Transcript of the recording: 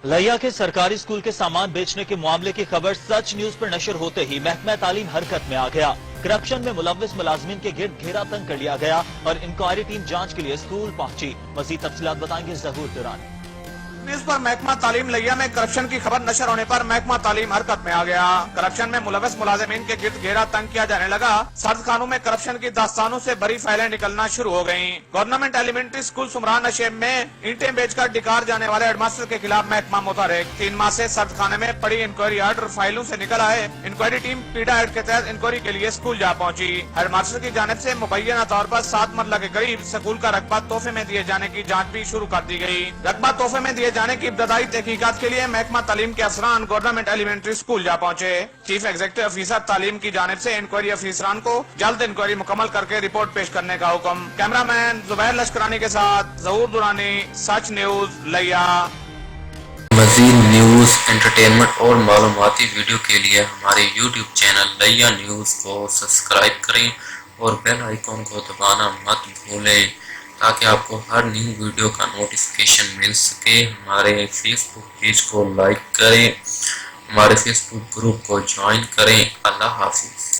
लैया के सरकारी स्कूल के सामान बेचने के मामले की खबर सच न्यूज पर नशर होते ही महकमा तालीम हरकत में आ गया। करप्शन में मुलव्विस मुलाजमीन के गिर्द घेरा तंग कर लिया गया और इंक्वायरी टीम जांच के लिए स्कूल पहुंची। मजीद तफसीलात बताएंगे ज़हूर दुरानी। न्यूज पर महकमा तालीम लैया में करप्शन की खबर नशर होने पर महकमा तालीम हरकत में आ गया। करप्शन में मुलव्विस मुलाजिमीन के गिर्द घेरा तंग किया जाने लगा। सर्द खानों में करप्शन की दास्तानों से बड़ी फाइलें निकलना शुरू हो गयी। गवर्नमेंट एलिमेंट्री स्कूल सुमरान नशेब में ईंटें बेचकर डिकार जाने वाले हेडमास्टर के खिलाफ महकमा मुतहरिक। 3 माह से सर्द खाने में पड़ी इंक्वायरी आर्डर फाइलों से निकल आए। इंक्वायरी टीम पीडा एक्ट के तहत इंक्वायरी के लिए स्कूल जा पहुंची। हेडमास्टर की जानिब से मुबैना तौर पर 7 मरला के करीब स्कूल का रकबा तोहफे में दिए जाने की जाँच भी शुरू कर दी गयी। रकबा तोहफे में दिए जाने की इब्तदाई तहकीकात के लिए महकमा तालीम के अफसरान गवर्नमेंट एलिमेंट्री स्कूल जा पहुंचे। चीफ एग्जीक्यूटिव ऑफिसर तालीम की जानिब से इंक्वायरी अफसरान को जल्द इंक्वायरी मुकम्मल करके रिपोर्ट पेश करने का हुक्म। कैमरामैन जुबैर लश्करानी के साथ ज़हूर दुरानी, सच न्यूज लैया। मज़ीद न्यूज़, एंटरटेनमेंट और मालूमाती वीडियो के लिए हमारे YouTube चैनल लैया न्यूज़ को सब्सक्राइब करें और बेल आइकॉन को दबाना मत भूलें ताकि आपको हर न्यू वीडियो का नोटिफिकेशन मिल सके। हमारे फेसबुक पेज को लाइक करें, हमारे फेसबुक ग्रुप को ज्वाइन करें। अल्लाह हाफिज़।